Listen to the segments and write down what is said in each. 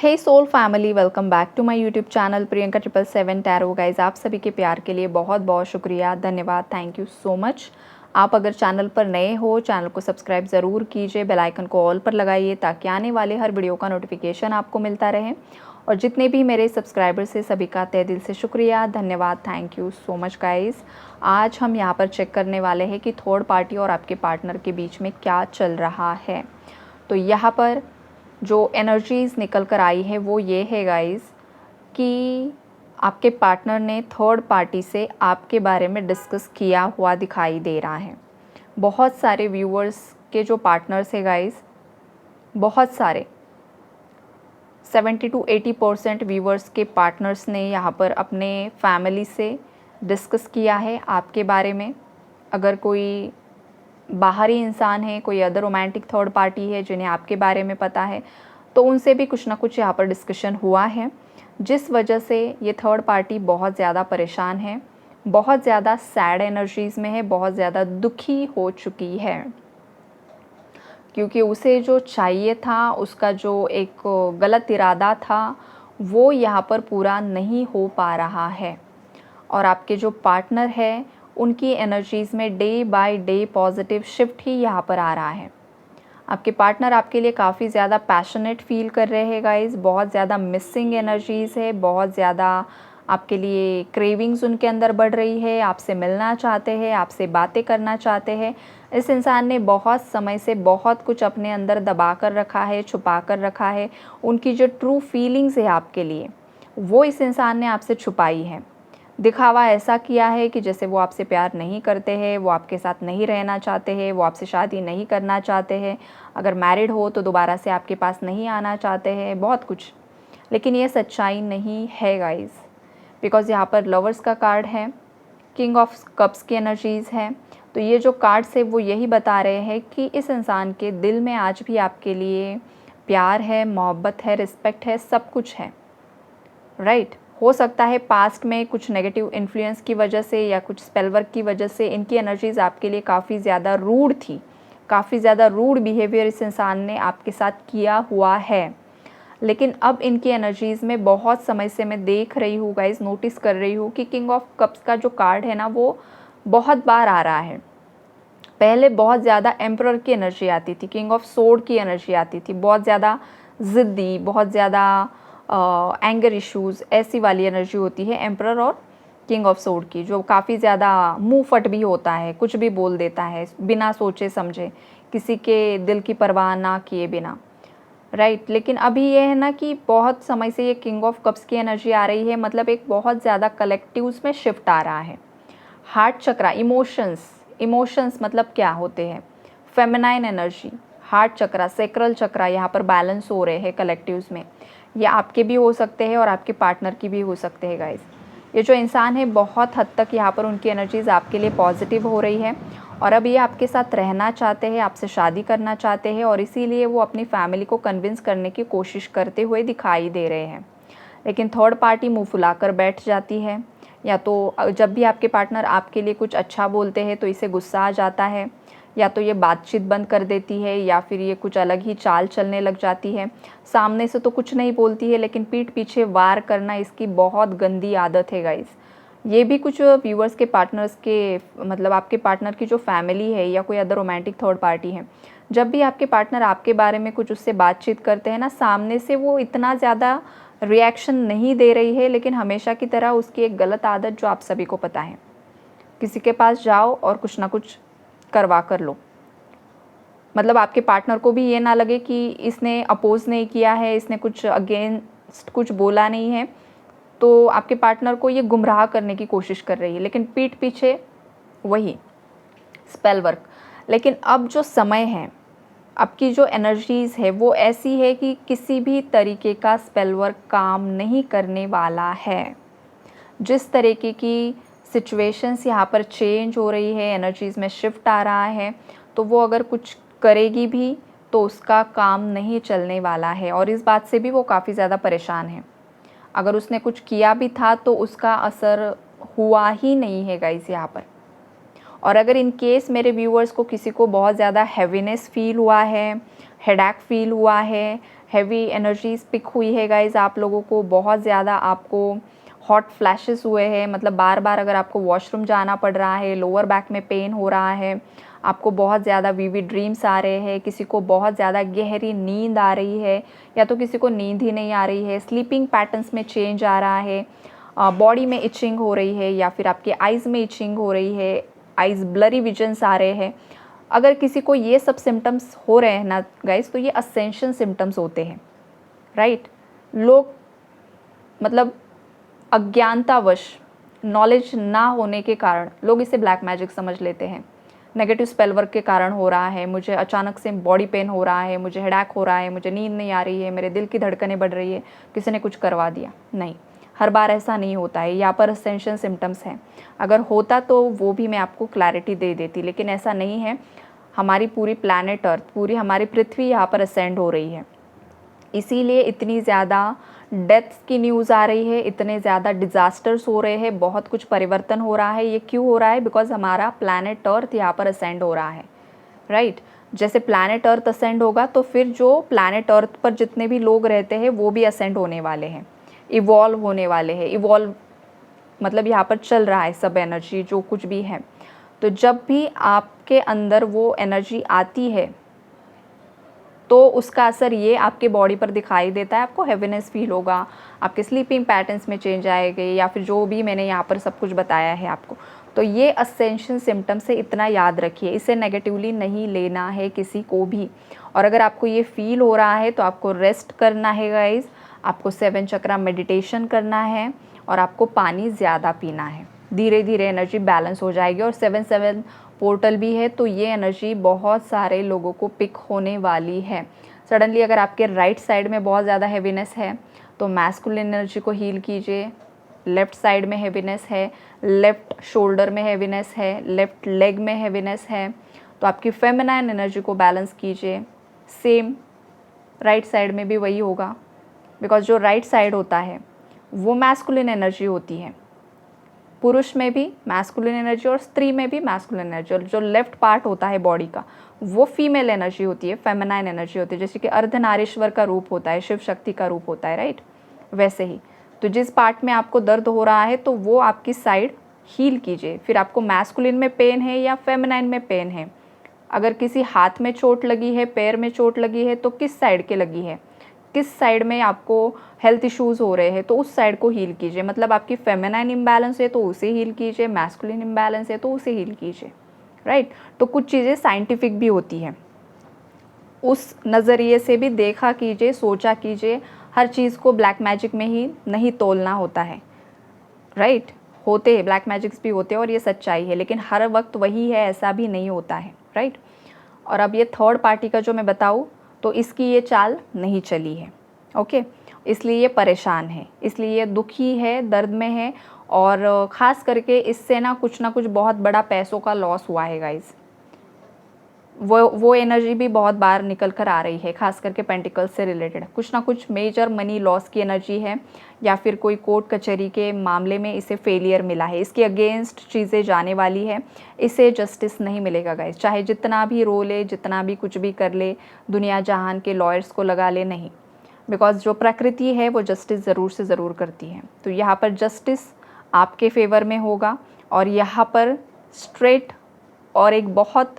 Hey soul family, welcome back to my YouTube channel Priyanka 777 tarot. Guys, आप सभी के प्यार के लिए बहुत बहुत शुक्रिया, धन्यवाद, थैंक यू सो मच। आप अगर चैनल पर नए हो, चैनल को सब्सक्राइब ज़रूर कीजिए, बेल आइकन को ऑल पर लगाइए ताकि आने वाले हर वीडियो का नोटिफिकेशन आपको मिलता रहे। और जितने भी मेरे सब्सक्राइबर्स हैं सभी का तहे दिल से शुक्रिया, धन्यवाद, thank you so much guys. आज हम यहाँ पर चेक करने वाले हैं कि थर्ड पार्टी और आपके पार्टनर के बीच में क्या चल रहा है। तो यहाँ पर जो एनर्जीज़ निकल कर आई है वो ये है गाइस कि आपके पार्टनर ने थर्ड पार्टी से आपके बारे में डिस्कस किया हुआ दिखाई दे रहा है। बहुत सारे व्यूअर्स के जो पार्टनर्स है गाइस, बहुत सारे 70 to 80% व्यूअर्स के पार्टनर्स ने यहाँ पर अपने फैमिली से डिस्कस किया है आपके बारे में। अगर कोई बाहरी इंसान है, कोई अदर रोमांटिक थर्ड पार्टी है जिन्हें आपके बारे में पता है, तो उनसे भी कुछ ना कुछ यहाँ पर डिस्कशन हुआ है, जिस वजह से ये थर्ड पार्टी बहुत ज़्यादा परेशान है, बहुत ज़्यादा सैड एनर्जीज़ में है, बहुत ज़्यादा दुखी हो चुकी है, क्योंकि उसे जो चाहिए था, उसका जो एक गलत इरादा था, वो यहाँ पर पूरा नहीं हो पा रहा है। और आपके जो पार्टनर है उनकी एनर्जीज़ में day by day positive shift ही यहाँ पर आ रहा है। आपके पार्टनर आपके लिए काफ़ी ज़्यादा पैशनेट फील कर रहे हैं गाइस, बहुत ज़्यादा मिसिंग एनर्जीज़ है, बहुत ज़्यादा आपके लिए क्रेविंग्स उनके अंदर बढ़ रही है, आपसे मिलना चाहते हैं, आपसे बातें करना चाहते हैं। इस इंसान ने बहुत समय से बहुत कुछ अपने अंदर दबा कर रखा है, छुपा कर रखा है। उनकी जो ट्रू फीलिंग्स है आपके लिए, वो इस इंसान ने आपसे छुपाई है। दिखावा ऐसा किया है कि जैसे वो आपसे प्यार नहीं करते हैं, वो आपके साथ नहीं रहना चाहते हैं, वो आपसे शादी नहीं करना चाहते हैं, अगर मैरिड हो तो दोबारा से आपके पास नहीं आना चाहते हैं, बहुत कुछ। लेकिन ये सच्चाई नहीं है गाइस, बिकॉज़ यहाँ पर लवर्स का कार्ड है, किंग ऑफ कप्स की एनर्जीज़ है। तो ये जो कार्ड्स है वो यही बता रहे हैं कि इस इंसान के दिल में आज भी आपके लिए प्यार है, मोहब्बत है, रिस्पेक्ट है, सब कुछ है, राइट। हो सकता है पास्ट में कुछ नेगेटिव इन्फ्लुएंस की वजह से या कुछ स्पेल वर्क की वजह से इनकी एनर्जीज़ आपके लिए काफ़ी ज़्यादा रूड थी, काफ़ी ज़्यादा रूड बिहेवियर इस इंसान ने आपके साथ किया हुआ है। लेकिन अब इनकी एनर्जीज़ में बहुत समय से मैं देख रही हूँ गाइस, नोटिस कर रही हूँ कि किंग ऑफ कप्स का जो कार्ड है ना, वो बहुत बार आ रहा है। पहले बहुत ज़्यादा एम्परर की एनर्जी आती थी, किंग ऑफ सोर्ड की एनर्जी आती थी, बहुत ज़्यादा ज़िद्दी, बहुत ज़्यादा एंगर इश्यूज़, ऐसी वाली एनर्जी होती है एम्परर और किंग ऑफ सोर्ड की, जो काफ़ी ज़्यादा मुंह फट भी होता है, कुछ भी बोल देता है बिना सोचे समझे, किसी के दिल की परवाह ना किए बिना, राइट। लेकिन अभी ये है ना कि बहुत समय से ये किंग ऑफ कप्स की एनर्जी आ रही है, मतलब एक बहुत ज़्यादा कलेक्टिव्स में शिफ्ट आ रहा है। हार्ट चक्रा, इमोशंस मतलब क्या होते हैं, फेमिनाइन एनर्जी, हार्ट चक्रा, सेक्रल चक्रा यहाँ पर बैलेंस हो रहे हैं कलेक्टिव्स में। ये आपके भी हो सकते हैं और आपके पार्टनर की भी हो सकते हैं गाइस। ये जो इंसान है बहुत हद तक यहाँ पर उनकी एनर्जीज़ आपके लिए पॉजिटिव हो रही है, और अब ये आपके साथ रहना चाहते हैं, आपसे शादी करना चाहते हैं, और इसीलिए वो अपनी फैमिली को कन्विंस करने की कोशिश करते हुए दिखाई दे रहे हैं। लेकिन थर्ड पार्टी मुँह फुलाकर बैठ जाती है, या तो जब भी आपके पार्टनर आपके लिए कुछ अच्छा बोलते हैं तो इसे गुस्सा आ जाता है, या तो ये बातचीत बंद कर देती है, या फिर ये कुछ अलग ही चाल चलने लग जाती है। सामने से तो कुछ नहीं बोलती है, लेकिन पीठ पीछे वार करना इसकी बहुत गंदी आदत है गाइस। ये भी कुछ व्यूअर्स के पार्टनर्स के, मतलब आपके पार्टनर की जो फैमिली है या कोई अदर रोमांटिक थर्ड पार्टी है, जब भी आपके पार्टनर आपके बारे में कुछ उससे बातचीत करते हैं ना, सामने से वो इतना ज़्यादा रिएक्शन नहीं दे रही है, लेकिन हमेशा की तरह उसकी एक गलत आदत जो आप सभी को पता है, किसी के पास जाओ और कुछ ना कुछ करवा कर लो। मतलब आपके पार्टनर को भी ये ना लगे कि इसने अपोज़ नहीं किया है, इसने कुछ अगेंस्ट कुछ बोला नहीं है, तो आपके पार्टनर को ये गुमराह करने की कोशिश कर रही है, लेकिन पीठ पीछे वही स्पेल वर्क। लेकिन अब जो समय है, अब की जो एनर्जीज़ है वो ऐसी है कि किसी भी तरीके का स्पेल वर्क काम नहीं करने वाला है। जिस तरीके की सिचुएशंस यहाँ पर चेंज हो रही है, एनर्जीज़ में शिफ्ट आ रहा है, तो वो अगर कुछ करेगी भी तो उसका काम नहीं चलने वाला है, और इस बात से भी वो काफ़ी ज़्यादा परेशान है। अगर उसने कुछ किया भी था तो उसका असर हुआ ही नहीं है गाइस यहाँ पर। और अगर इन केस मेरे व्यूअर्स को किसी को बहुत ज़्यादा हैवीनेस फील हुआ है, हेडेक फील हुआ है, हैवी एनर्जीज पिक हुई है गाइज आप लोगों को, बहुत ज़्यादा आपको हॉट फ्लैशेस हुए हैं, मतलब बार बार अगर आपको वॉशरूम जाना पड़ रहा है, लोअर बैक में पेन हो रहा है, आपको बहुत ज़्यादा विविड ड्रीम्स आ रहे हैं, किसी को बहुत ज़्यादा गहरी नींद आ रही है या तो किसी को नींद ही नहीं आ रही है, स्लीपिंग पैटर्न्स में चेंज आ रहा है, बॉडी में इचिंग हो रही है या फिर आपके आइज़ में इचिंग हो रही है, आइज़ ब्लरी विजन्स आ रहे हैं। अगर किसी को ये सब सिम्टम्स हो रहे हैं ना गाइस, तो ये असेंशन सिम्टम्स होते हैं, राइट। लोग मतलब अज्ञानतावश, नॉलेज ना होने के कारण लोग इसे ब्लैक मैजिक समझ लेते हैं। नेगेटिव स्पेल वर्क के कारण हो रहा है, मुझे अचानक से बॉडी पेन हो रहा है, मुझे हेडेक हो रहा है, मुझे नींद नहीं आ रही है, मेरे दिल की धड़कनें बढ़ रही है, किसी ने कुछ करवा दिया। नहीं, हर बार ऐसा नहीं होता है, यहाँ पर असेंशन सिम्टम्स हैं। अगर होता तो वो भी मैं आपको क्लैरिटी दे देती, लेकिन ऐसा नहीं है। हमारी पूरी प्लैनेट अर्थ, पूरी हमारी पृथ्वी यहाँ पर असेंड हो रही है, इसीलिए इतनी ज़्यादा डेथ्स की न्यूज़ आ रही है, इतने ज़्यादा डिज़ास्टर्स हो रहे हैं, बहुत कुछ परिवर्तन हो रहा है। ये क्यों हो रहा है? बिकॉज हमारा प्लैनेट अर्थ यहाँ पर असेंड हो रहा है, राइट। जैसे प्लैनेट अर्थ असेंड होगा तो फिर जो प्लैनेट अर्थ पर जितने भी लोग रहते हैं वो भी असेंड होने वाले हैं, इवॉल्व होने वाले हैं। इवॉल्व मतलब यहाँ पर चल रहा है सब एनर्जी जो कुछ भी है। तो जब भी आपके अंदर वो एनर्जी आती है तो उसका असर ये आपके बॉडी पर दिखाई देता है। आपको हैवीनेस फील होगा, आपके स्लीपिंग पैटर्न्स में चेंज आएंगे, या फिर जो भी मैंने यहाँ पर सब कुछ बताया है आपको। तो ये असेंशन सिम्टम्स से इतना याद रखिए, इसे नेगेटिवली नहीं लेना है किसी को भी। और अगर आपको ये फील हो रहा है तो आपको रेस्ट करना है गाइज, आपको 7 चक्रा मेडिटेशन करना है और आपको पानी ज़्यादा पीना है। धीरे धीरे एनर्जी बैलेंस हो जाएगी। और 7-7 पोर्टल भी है, तो ये एनर्जी बहुत सारे लोगों को पिक होने वाली है। सडनली अगर आपके राइट साइड में बहुत ज़्यादा हैवीनेस है तो मैस्कुलिन एनर्जी को हील कीजिए। लेफ़्ट साइड में हैवीनेस है, लेफ़्ट शोल्डर में हैवीनेस है, लेफ़्ट लेग में हैवीनेस है, तो आपकी फेमिनाइन एनर्जी को बैलेंस कीजिए। सेम राइट साइड में भी वही होगा, बिकॉज जो राइट साइड होता है वो मैस्कुलिन एनर्जी होती है। पुरुष में भी मैस्कुलिन एनर्जी और स्त्री में भी मैस्कुलिन एनर्जी, और जो लेफ्ट पार्ट होता है बॉडी का वो फीमेल एनर्जी होती है, फेमिनाइन एनर्जी होती है। जैसे कि अर्धनारीश्वर का रूप होता है, शिव शक्ति का रूप होता है, राइट। वैसे ही तो जिस पार्ट में आपको दर्द हो रहा है तो वो आपकी साइड हील कीजिए। फिर आपको मैस्कुलिन में पेन है या फेमिनाइन में पेन है, अगर किसी हाथ में चोट लगी है, पैर में चोट लगी है, तो किस साइड के लगी है, किस साइड में आपको हेल्थ इश्यूज़ हो रहे हैं, तो उस साइड को हील कीजिए। मतलब आपकी फेमिनाइन इम्बैलेंस है तो उसे हील कीजिए, मैस्कुलिन इम्बैलेंस है तो उसे हील कीजिए, राइट। तो कुछ चीज़ें साइंटिफिक भी होती हैं, उस नज़रिए से भी देखा कीजिए, सोचा कीजिए। हर चीज़ को ब्लैक मैजिक में ही नहीं तोलना होता है, राइट। होते हैं ब्लैक मैजिक्स भी होते हैं और ये सच्चाई है, लेकिन हर वक्त वही है ऐसा भी नहीं होता है, राइट। और अब ये थर्ड पार्टी का जो मैं बताऊँ तो इसकी ये चाल नहीं चली है, ओके। इसलिए ये परेशान है, इसलिए ये दुखी है, दर्द में है, और ख़ास करके इससे ना कुछ बहुत बड़ा पैसों का लॉस हुआ है गाइज़। वो एनर्जी भी बहुत बार निकल कर आ रही है, खास करके पेंटिकल्स से रिलेटेड कुछ ना कुछ मेजर मनी लॉस की एनर्जी है, या फिर कोई कोर्ट कचहरी के मामले में इसे फेलियर मिला है, इसके अगेंस्ट चीज़ें जाने वाली है, इसे जस्टिस नहीं मिलेगा गाइस। चाहे जितना भी रो ले, जितना भी कुछ भी कर ले, दुनिया जहान के लॉयर्स को लगा ले, नहीं, बिकॉज जो प्रकृति है वो जस्टिस ज़रूर से ज़रूर करती है। तो यहाँ पर जस्टिस आपके फेवर में होगा, और यहाँ पर स्ट्रेट और एक बहुत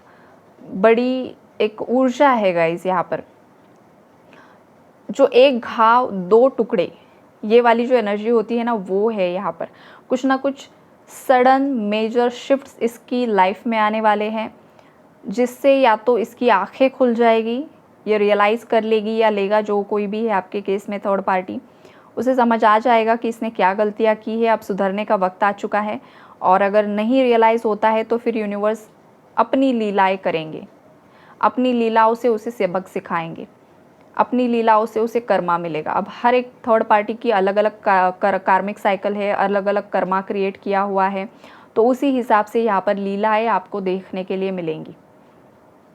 बड़ी एक ऊर्जा है गाइस। यहाँ पर जो एक घाव दो टुकड़े, ये वाली जो एनर्जी होती है ना, वो है यहाँ पर। कुछ ना कुछ सडन मेजर शिफ्ट्स इसकी लाइफ में आने वाले हैं, जिससे या तो इसकी आंखें खुल जाएगी, ये रियलाइज़ कर लेगी या लेगा, जो कोई भी है आपके केस में थर्ड पार्टी, उसे समझ आ जाएगा कि इसने क्या गलतियाँ की है, अब सुधरने का वक्त आ चुका है। और अगर नहीं रियलाइज़ होता है तो फिर यूनिवर्स अपनी लीलाएं करेंगे, अपनी लीलाओं से उसे सबक सिखाएंगे, अपनी लीलाओं से उसे कर्मा मिलेगा। अब हर एक थर्ड पार्टी की अलग अलग कार्मिक साइकिल है, अलग अलग कर्मा क्रिएट किया हुआ है, तो उसी हिसाब से यहाँ पर लीलाएं आपको देखने के लिए मिलेंगी,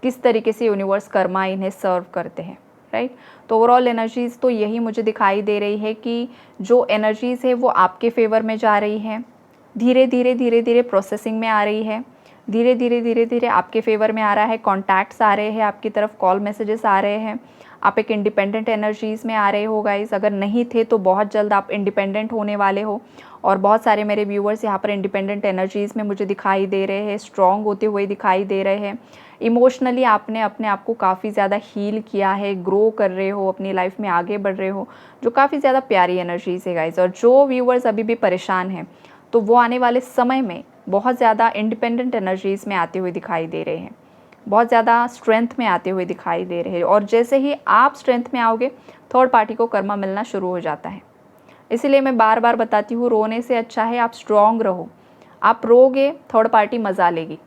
किस तरीके से यूनिवर्स कर्मा इन्हें सर्व करते हैं, राइट। तो ओवरऑल एनर्जीज़ तो यही मुझे दिखाई दे रही है कि जो एनर्जीज़ है वो आपके फेवर में जा रही है, धीरे धीरे प्रोसेसिंग में आ रही है, धीरे धीरे आपके फेवर में आ रहा है। कॉन्टैक्ट्स आ रहे हैं आपकी तरफ, कॉल मैसेजेस आ रहे हैं, आप एक इंडिपेंडेंट एनर्जीज़ में आ रहे हो गाइज़। अगर नहीं थे तो बहुत जल्द आप इंडिपेंडेंट होने वाले हो। और बहुत सारे मेरे व्यूअर्स यहाँ पर इंडिपेंडेंट एनर्जीज़ में मुझे दिखाई दे रहे हैं, स्ट्रॉन्ग होते हुए दिखाई दे रहे हैं। इमोशनली आपने अपने आप को काफ़ी ज़्यादा हील किया है, ग्रो कर रहे हो, अपनी लाइफ में आगे बढ़ रहे हो, जो काफ़ी ज़्यादा प्यारी एनर्जीज़ है गाइज़। और जो व्यूअर्स अभी भी परेशान हैं तो वो आने वाले समय में बहुत ज़्यादा इंडिपेंडेंट एनर्जीज़ में आते हुए दिखाई दे रहे हैं, बहुत ज़्यादा स्ट्रेंथ में आते हुए दिखाई दे रहे हैं। और जैसे ही आप स्ट्रेंथ में आओगे, थर्ड पार्टी को कर्मा मिलना शुरू हो जाता है। इसीलिए मैं बार बार बताती हूँ, रोने से अच्छा है आप स्ट्रॉन्ग रहो। आप रोगे, थर्ड पार्टी मज़ा लेगी,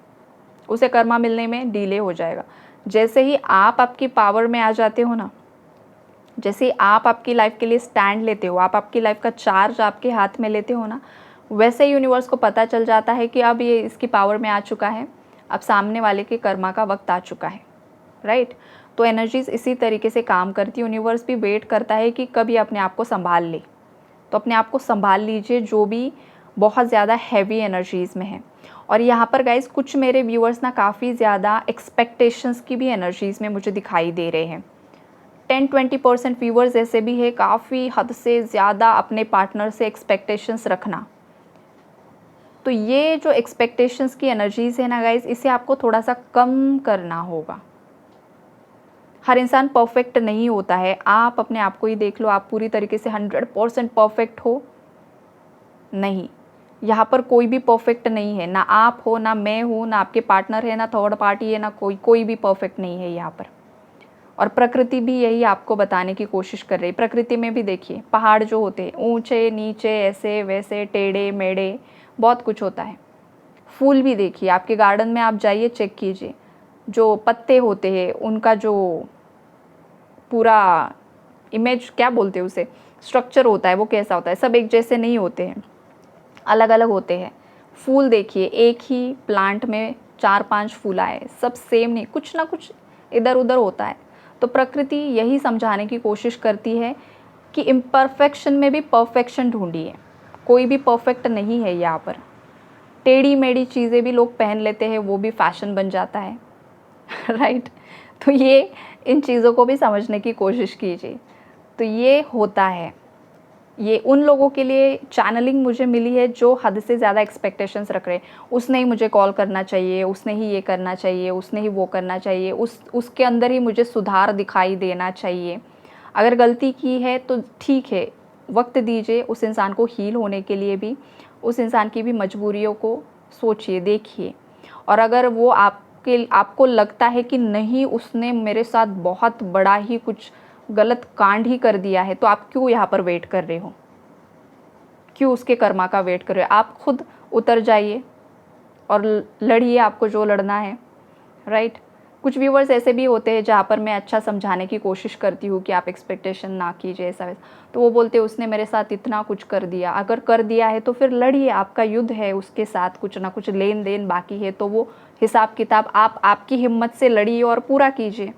उसे कर्मा मिलने में डिले हो जाएगा। जैसे ही आप आपकी पावर में आ जाते हो ना, जैसे ही आप आपकी लाइफ के लिए स्टैंड लेते हो, आप आपकी लाइफ का चार्ज आपके हाथ में लेते हो ना, वैसे ही यूनिवर्स को पता चल जाता है कि अब ये इसकी पावर में आ चुका है, अब सामने वाले के कर्मा का वक्त आ चुका है, राइट। तो एनर्जीज इसी तरीके से काम करती है। यूनिवर्स भी वेट करता है कि कभी अपने आप को संभाल ले, तो अपने आप को संभाल लीजिए जो भी बहुत ज़्यादा हैवी एनर्जीज़ में है। और यहाँ पर गाइज कुछ मेरे व्यूअर्स ना काफ़ी ज़्यादा एक्सपेक्टेशंस की भी एनर्जीज़ में मुझे दिखाई दे रहे हैं। 10-20% व्यूअर्स ऐसे भी है, काफ़ी हद से ज़्यादा अपने पार्टनर से एक्सपेक्टेशंस रखना। तो ये जो एक्सपेक्टेशंस की एनर्जीज़ है ना गाइज, इसे आपको थोड़ा सा कम करना होगा। हर इंसान परफेक्ट नहीं होता है। आप अपने आप को ही देख लो, आप पूरी तरीके से 100% परफेक्ट हो नहीं। यहाँ पर कोई भी परफेक्ट नहीं है, ना आप हो, ना मैं हूँ, ना आपके पार्टनर है, ना थर्ड पार्टी है, ना कोई भी परफेक्ट नहीं है यहाँ पर। और प्रकृति भी यही आपको बताने की कोशिश कर रही है। प्रकृति में भी देखिए, पहाड़ जो होते हैं ऊंचे नीचे, ऐसे वैसे, टेढ़े मेढ़े, बहुत कुछ होता है। फूल भी देखिए, आपके गार्डन में आप जाइए, चेक कीजिए, जो पत्ते होते हैं उनका जो पूरा इमेज, क्या बोलते हैं उसे, स्ट्रक्चर होता है, वो कैसा होता है। सब एक जैसे नहीं होते हैं, अलग अलग होते हैं। फूल देखिए, एक ही प्लांट में 4-5 फूल आए, सब सेम नहीं, कुछ ना कुछ इधर उधर होता है। तो प्रकृति यही समझाने की कोशिश करती है कि इम्परफेक्शन में भी परफेक्शन ढूंढिए। कोई भी परफेक्ट नहीं है यहाँ पर। टेढ़ी मेढ़ी चीज़ें भी लोग पहन लेते हैं, वो भी फैशन बन जाता है राइट। तो ये इन चीज़ों को भी समझने की कोशिश कीजिए। तो ये होता है, ये उन लोगों के लिए चैनलिंग मुझे मिली है जो हद से ज़्यादा एक्सपेक्टेशंस रख रहे हैं। उसने ही मुझे कॉल करना चाहिए, उसने ही ये करना चाहिए, उसने ही वो करना चाहिए, उसके अंदर ही मुझे सुधार दिखाई देना चाहिए। अगर गलती की है तो ठीक है, वक्त दीजिए उस इंसान को हील होने के लिए भी। उस इंसान की भी मजबूरियों को सोचिए, देखिए। और अगर वो आपको लगता है कि नहीं, उसने मेरे साथ बहुत बड़ा ही कुछ गलत कांड ही कर दिया है, तो आप क्यों यहाँ पर वेट कर रहे हो, क्यों उसके कर्मा का वेट कर रहे हो। आप खुद उतर जाइए और लड़िए आपको जो लड़ना है, राइट। कुछ व्यूवर्स ऐसे भी होते हैं जहाँ पर मैं अच्छा समझाने की कोशिश करती हूँ कि आप एक्सपेक्टेशन ना कीजिए ऐसा वैसा, तो वो बोलते हैं उसने मेरे साथ इतना कुछ कर दिया। अगर कर दिया है तो फिर लड़िए, आपका युद्ध है उसके साथ, कुछ ना कुछ लेन देन बाकी है, तो वो हिसाब किताब आप आपकी हिम्मत से लड़िए और पूरा कीजिए।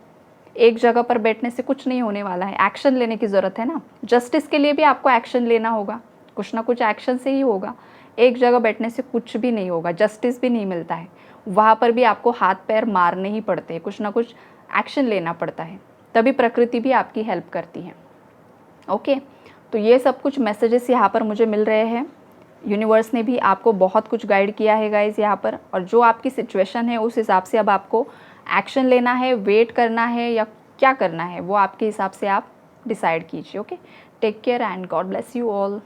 एक जगह पर बैठने से कुछ नहीं होने वाला है, एक्शन लेने की ज़रूरत है ना। जस्टिस के लिए भी आपको एक्शन लेना होगा, कुछ ना कुछ एक्शन से ही होगा। एक जगह बैठने से कुछ भी नहीं होगा, जस्टिस भी नहीं मिलता है। वहाँ पर भी आपको हाथ पैर मारने ही पड़ते हैं, कुछ ना कुछ एक्शन लेना पड़ता है, तभी प्रकृति भी आपकी हेल्प करती है। ओके, तो ये सब कुछ मैसेजेस यहाँ पर मुझे मिल रहे हैं। यूनिवर्स ने भी आपको बहुत कुछ गाइड किया है गाइज यहाँ पर, और जो आपकी सिचुएशन है उस हिसाब से अब आपको एक्शन लेना है, वेट करना है या क्या करना है, वो आपके हिसाब से आप डिसाइड कीजिए। Okay, take care and God bless you all.